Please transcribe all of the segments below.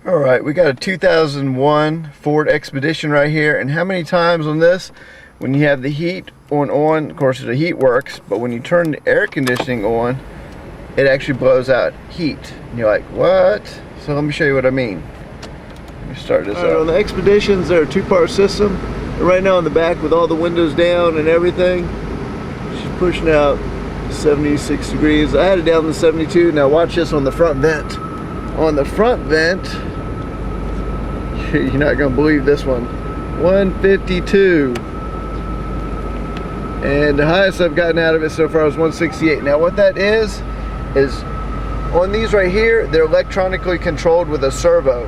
All right, we got a 2001 Ford Expedition right here, and how many times on this, when you have the heat on, of course the heat works, but when you turn the air conditioning on, it actually blows out heat. And you're like, what? So let me show you what I mean. Let me start this up. On the Expeditions, they're a two-part system. And right now in the back with all the windows down and everything, she's pushing out 76 degrees. I had it down to 72. Now watch this on the front vent. On the front vent, you're not going to believe this one, 152. And the highest I've gotten out of it so far is 168. Now what that is on these right here, they're electronically controlled with a servo.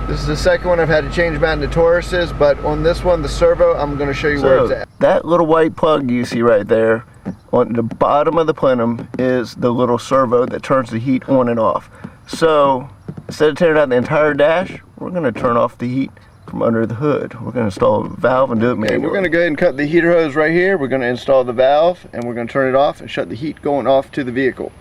This is the second one I've had to change them out into Tauruses, but on this one, the servo, I'm going to show you where it's at. That little white plug you see right there on the bottom of the plenum is the little servo that turns the heat on and off. So instead of tearing out the entire dash, we're going to turn off the heat from under the hood. We're going to install a valve and do it manually. We're going to go ahead and cut the heater hose right here. We're going to install the valve and we're going to turn it off and shut the heat going off to the vehicle.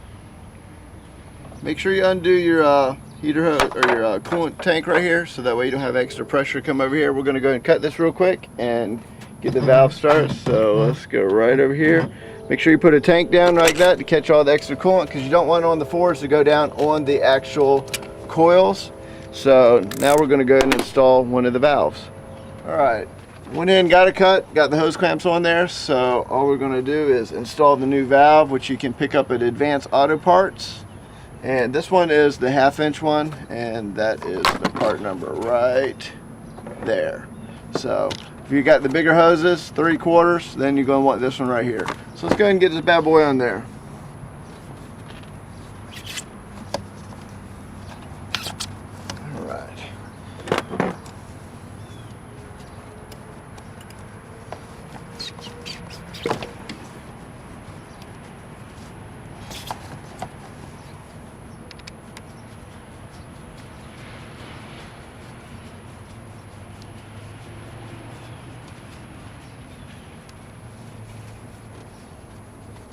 Make sure you undo your heater hose or your coolant tank right here, so that way you don't have extra pressure come over here. We're going to go ahead and cut this real quick and get the valve started. So let's go right over here. Make sure you put a tank down like that to catch all the extra coolant, because you don't want it on the Fords to go down on the actual coils. So now we're going to go ahead and install one of the valves. Alright, went in, got it cut, got the hose clamps on there. So all we're going to do is install the new valve, which you can pick up at Advanced Auto Parts. And this one is the 1/2 inch one, and that is the part number right there. So if you got the bigger hoses, 3/4, then you're going to want this one right here. So let's go ahead and get this bad boy on there. All right.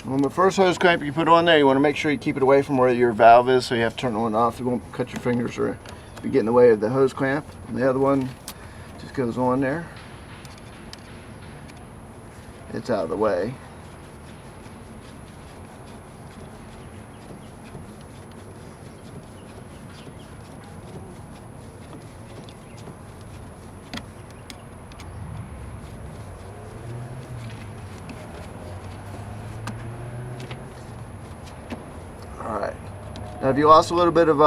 On the first hose clamp you put on there, you want to make sure you keep it away from where your valve is, so you have to turn it on and off. You won't cut your fingers or be getting in the way of the hose clamp. And the other one just goes on there. It's out of the way. Alright, now if you lost a little bit of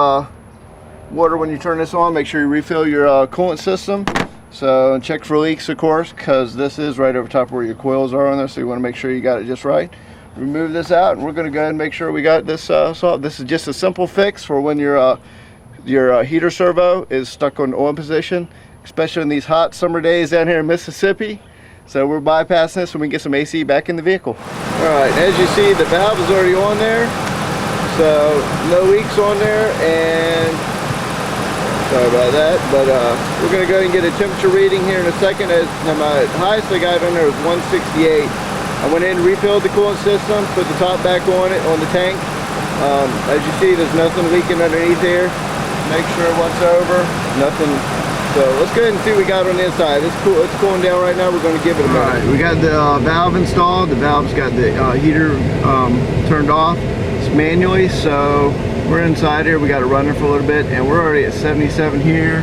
water when you turn this on, make sure you refill your coolant system. So check for leaks, of course, because this is right over top where your coils are on there, so you want to make sure you got it just right. Remove this out, and we're going to go ahead and make sure we got this solved. This is just a simple fix for when your heater servo is stuck on on position, especially in these hot summer days down here in Mississippi. So we're bypassing this so we can get some AC back in the vehicle. Alright, as you see, the valve is already on there. So no leaks on there, and sorry about that, but we're going to go ahead and get a temperature reading here in a second. Now my highest I got on there was 168. I went in and refilled the coolant system, put the top back on it, on the tank. As you see, there's nothing leaking underneath here. Make sure once over, nothing. So let's go ahead and see what we got on the inside. It's cool. It's cooling down right now. We're going to give it a minute. Alright, we got the valve installed. The valve's got the heater turned off manually, so we're inside here. We got it running for a little bit, and we're already at 77 here.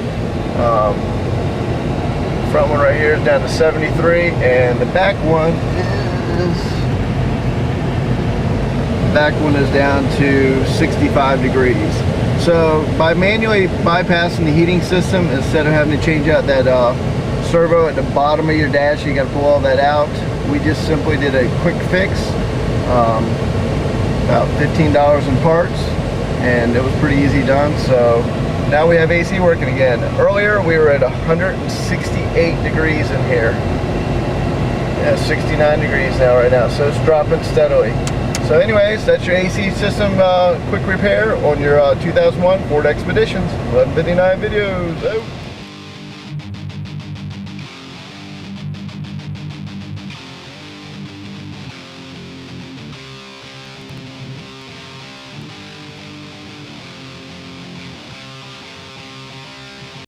Front one right here is down to 73, and the back one is down to 65 degrees. So by manually bypassing the heating system, instead of having to change out that servo at the bottom of your dash, you got to pull all that out. We just simply did a quick fix. About $15 in parts, and it was pretty easy done. So now we have AC working again. Earlier we were at 168 degrees in here. Yeah, 69 degrees now right now, so it's dropping steadily. So anyways, that's your AC system quick repair on your 2001 Ford Expeditions. 1159 videos out.